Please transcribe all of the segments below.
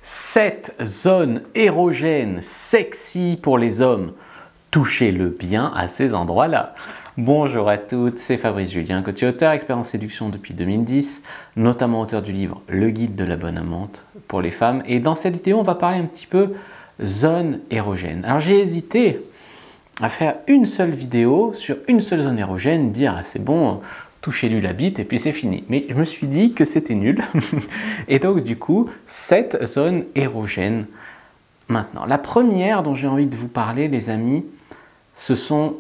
7 zones érogènes sexy pour les hommes. Touchez-le bien à ces endroits-là. Bonjour à toutes, c'est Fabrice Julien, coach et auteur, expert en séduction depuis 2010, notamment auteur du livre Le guide de la bonne amante pour les femmes. Et dans cette vidéo, on va parler un petit peu zone érogène. Alors j'ai hésité à faire une seule vidéo sur une seule zone érogène, dire ah, c'est bon, touchez-lui la bite et puis c'est fini. Mais je me suis dit que c'était nul. Et donc du coup, 7 zones érogènes maintenant. La première dont j'ai envie de vous parler, les amis, ce sont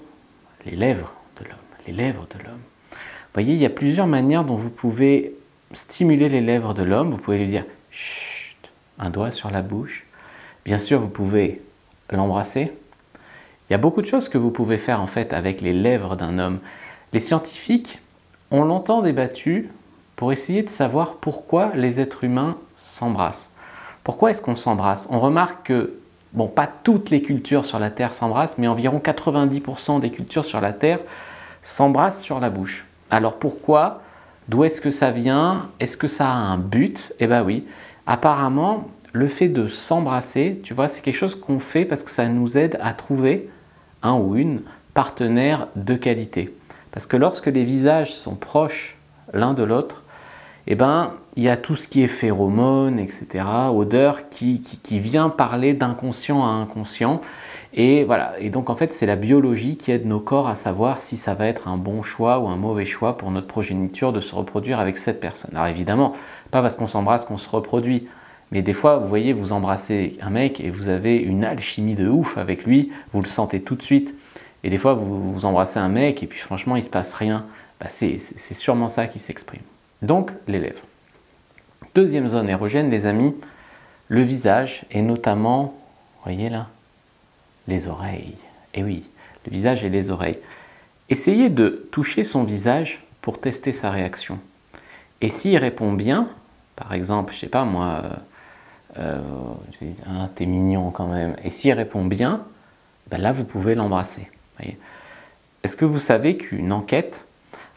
les lèvres de l'homme. Les lèvres de l'homme. Vous voyez, il y a plusieurs manières dont vous pouvez stimuler les lèvres de l'homme. Vous pouvez lui dire chut, un doigt sur la bouche. Bien sûr, vous pouvez l'embrasser. Il y a beaucoup de choses que vous pouvez faire en fait avec les lèvres d'un homme. Les scientifiques ont longtemps débattu pour essayer de savoir pourquoi les êtres humains s'embrassent. Pourquoi est-ce qu'on s'embrasse? On remarque que, bon, pas toutes les cultures sur la Terre s'embrassent, mais environ 90% des cultures sur la Terre s'embrassent sur la bouche. Alors pourquoi? D'où est-ce que ça vient? Est-ce que ça a un but? Eh bien oui, apparemment, le fait de s'embrasser, tu vois, c'est quelque chose qu'on fait parce que ça nous aide à trouver un ou une partenaire de qualité. Parce que lorsque les visages sont proches l'un de l'autre, eh ben, il y a tout ce qui est phéromones, etc., odeur qui vient parler d'inconscient à inconscient. Et voilà. Et donc en fait, c'est la biologie qui aide nos corps à savoir si ça va être un bon choix ou un mauvais choix pour notre progéniture de se reproduire avec cette personne. Alors évidemment, pas parce qu'on s'embrasse qu'on se reproduit. Mais des fois, vous voyez, vous embrassez un mec et vous avez une alchimie de ouf avec lui, vous le sentez tout de suite. Et des fois, vous embrassez un mec et puis franchement, il ne se passe rien. Bah, c'est sûrement ça qui s'exprime. Donc, les lèvres. Deuxième zone érogène, les amis, le visage et notamment, vous voyez là, les oreilles. Et oui, le visage et les oreilles. Essayez de toucher son visage pour tester sa réaction. Et s'il répond bien, par exemple, je sais pas moi, t'es mignon quand même, et s'il répond bien, ben là vous pouvez l'embrasser. Est-ce que vous savez qu'une enquête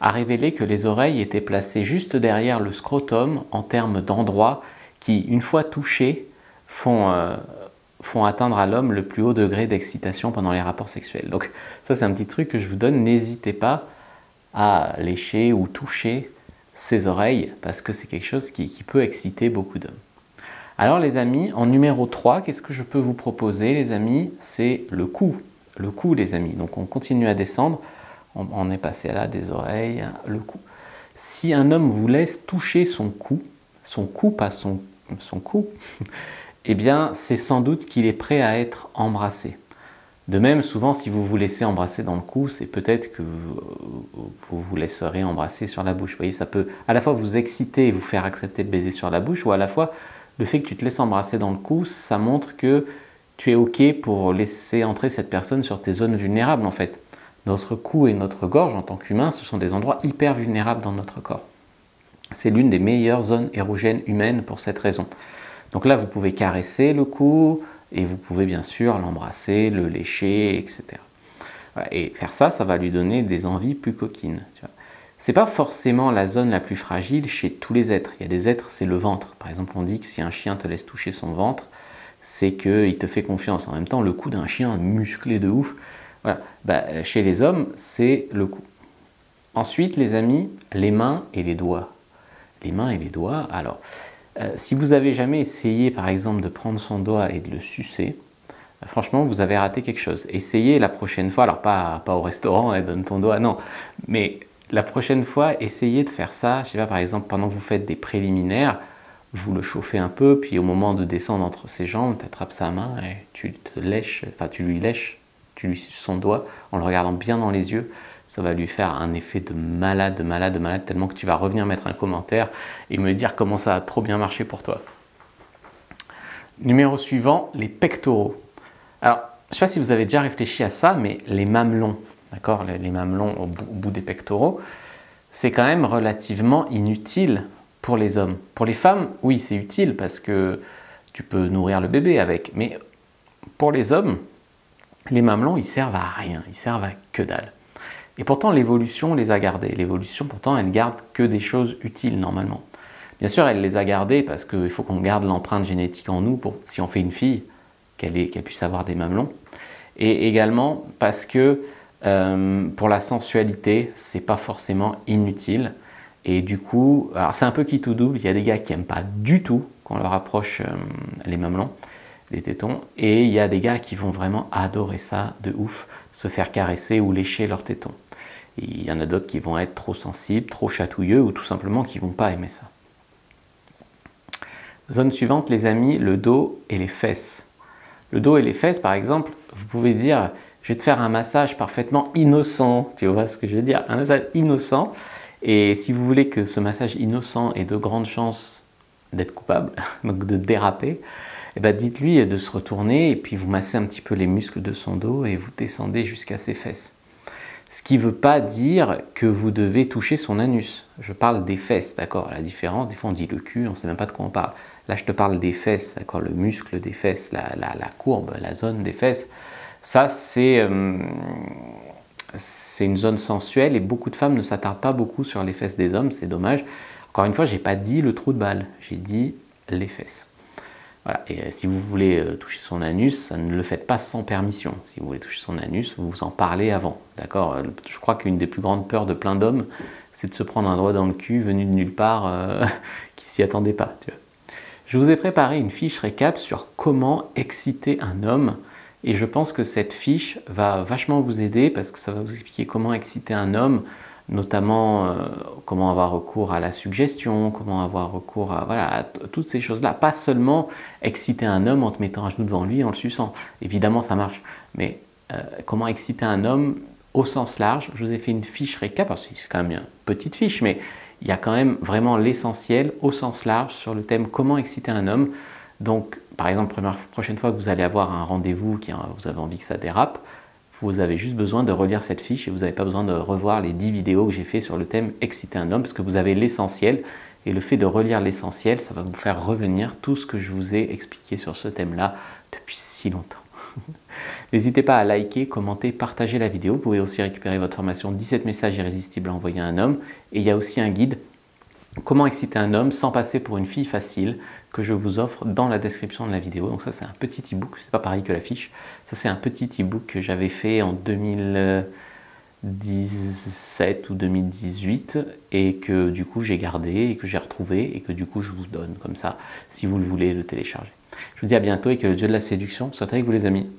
a révélé que les oreilles étaient placées juste derrière le scrotum en termes d'endroits qui, une fois touchés, font atteindre à l'homme le plus haut degré d'excitation pendant les rapports sexuels. Donc ça c'est un petit truc que je vous donne, n'hésitez pas à lécher ou toucher ses oreilles parce que c'est quelque chose qui peut exciter beaucoup d'hommes. Alors les amis, en numéro 3, qu'est-ce que je peux vous proposer les amis? C'est le cou. Le cou les amis. Donc on continue à descendre. On est passé là des oreilles, le cou. Si un homme vous laisse toucher son cou, pas son cou, eh bien c'est sans doute qu'il est prêt à être embrassé. De même, souvent, si vous vous laissez embrasser dans le cou, c'est peut-être que vous vous laisserez embrasser sur la bouche. Vous voyez, ça peut à la fois vous exciter et vous faire accepter de baiser sur la bouche, ou à la fois, le fait que tu te laisses embrasser dans le cou, ça montre que tu es OK pour laisser entrer cette personne sur tes zones vulnérables, en fait. Notre cou et notre gorge, en tant qu'humain, ce sont des endroits hyper vulnérables dans notre corps. C'est l'une des meilleures zones érogènes humaines pour cette raison. Donc là, vous pouvez caresser le cou, et vous pouvez bien sûr l'embrasser, le lécher, etc. Voilà. Et faire ça, ça va lui donner des envies plus coquines. Ce n'est pas forcément la zone la plus fragile chez tous les êtres. Il y a des êtres, c'est le ventre. Par exemple, on dit que si un chien te laisse toucher son ventre, c'est qu'il te fait confiance. En même temps, le cou d'un chien musclé de ouf, voilà. Bah, chez les hommes, c'est le cou. Ensuite, les amis, les mains et les doigts. Les mains et les doigts, alors... si vous avez jamais essayé par exemple de prendre son doigt et de le sucer, franchement vous avez raté quelque chose. Essayez la prochaine fois, alors pas au restaurant, hein, donne ton doigt, non, mais la prochaine fois essayez de faire ça, je sais pas, par exemple pendant que vous faites des préliminaires, vous le chauffez un peu, puis au moment de descendre entre ses jambes, tu attrapes sa main et tu lui lèches son doigt en le regardant bien dans les yeux. Ça va lui faire un effet de malade, tellement que tu vas revenir mettre un commentaire et me dire comment ça a trop bien marché pour toi. Numéro suivant, les pectoraux. Alors, je ne sais pas si vous avez déjà réfléchi à ça, mais les mamelons, d'accord, les mamelons au bout des pectoraux, c'est quand même relativement inutile pour les hommes. Pour les femmes, oui, c'est utile parce que tu peux nourrir le bébé avec, mais pour les hommes, les mamelons, ils servent à rien, ils servent à que dalle. Et pourtant, l'évolution les a gardés. L'évolution, pourtant, elle garde que des choses utiles normalement. Bien sûr, elle les a gardés parce qu'il faut qu'on garde l'empreinte génétique en nous pour, si on fait une fille, qu'elle puisse avoir des mamelons. Et également parce que pour la sensualité, c'est pas forcément inutile. Et du coup, alors c'est un peu qui tout double, il y a des gars qui n'aiment pas du tout qu'on leur approche les mamelons, les tétons, et il y a des gars qui vont vraiment adorer ça de ouf, se faire caresser ou lécher leurs tétons. Et il y en a d'autres qui vont être trop sensibles, trop chatouilleux, ou tout simplement qui vont pas aimer ça. Zone suivante, les amis, le dos et les fesses. Le dos et les fesses, par exemple, vous pouvez dire, je vais te faire un massage parfaitement innocent, tu vois ce que je veux dire, un massage innocent. Et si vous voulez que ce massage innocent ait de grandes chances d'être coupable, donc de déraper, eh ben dites-lui de se retourner et puis vous massez un petit peu les muscles de son dos et vous descendez jusqu'à ses fesses. Ce qui ne veut pas dire que vous devez toucher son anus. Je parle des fesses, d'accord? La différence, des fois on dit le cul, on ne sait même pas de quoi on parle. Là je te parle des fesses, d'accord? Le muscle des fesses, la courbe, la zone des fesses. Ça c'est une zone sensuelle et beaucoup de femmes ne s'attardent pas beaucoup sur les fesses des hommes, c'est dommage. Encore une fois, je n'ai pas dit le trou de balle, j'ai dit les fesses. Voilà. Et si vous voulez toucher son anus, ça ne le faites pas sans permission. Si vous voulez toucher son anus, vous en parlez avant. D'accord? Je crois qu'une des plus grandes peurs de plein d'hommes, c'est de se prendre un doigt dans le cul venu de nulle part qui s'y attendait pas. Tu vois. Je vous ai préparé une fiche récap sur comment exciter un homme. Et je pense que cette fiche va vachement vous aider parce que ça va vous expliquer comment exciter un homme, notamment comment avoir recours à la suggestion, comment avoir recours à, voilà, à toutes ces choses-là. Pas seulement exciter un homme en te mettant un genou devant lui et en le suçant. Évidemment, ça marche. Mais comment exciter un homme au sens large. Je vous ai fait une fiche récap. C'est quand même une petite fiche, mais il y a quand même vraiment l'essentiel au sens large sur le thème comment exciter un homme. Donc, par exemple, prochaine fois que vous allez avoir un rendez-vous, vous avez envie que ça dérape, vous avez juste besoin de relire cette fiche et vous n'avez pas besoin de revoir les 10 vidéos que j'ai fait sur le thème exciter un homme parce que vous avez l'essentiel et le fait de relire l'essentiel, ça va vous faire revenir tout ce que je vous ai expliqué sur ce thème-là depuis si longtemps. N'hésitez pas à liker, commenter, partager la vidéo. Vous pouvez aussi récupérer votre formation 17 messages irrésistibles à envoyer à un homme. Et il y a aussi un guide comment exciter un homme sans passer pour une fille facile que je vous offre dans la description de la vidéo. Donc ça c'est un petit e-book, c'est pas pareil que la fiche. Ça c'est un petit e-book que j'avais fait en 2017 ou 2018 et que du coup j'ai gardé et que j'ai retrouvé et que du coup je vous donne comme ça si vous le voulez le télécharger. Je vous dis à bientôt et que le dieu de la séduction soit avec vous les amis.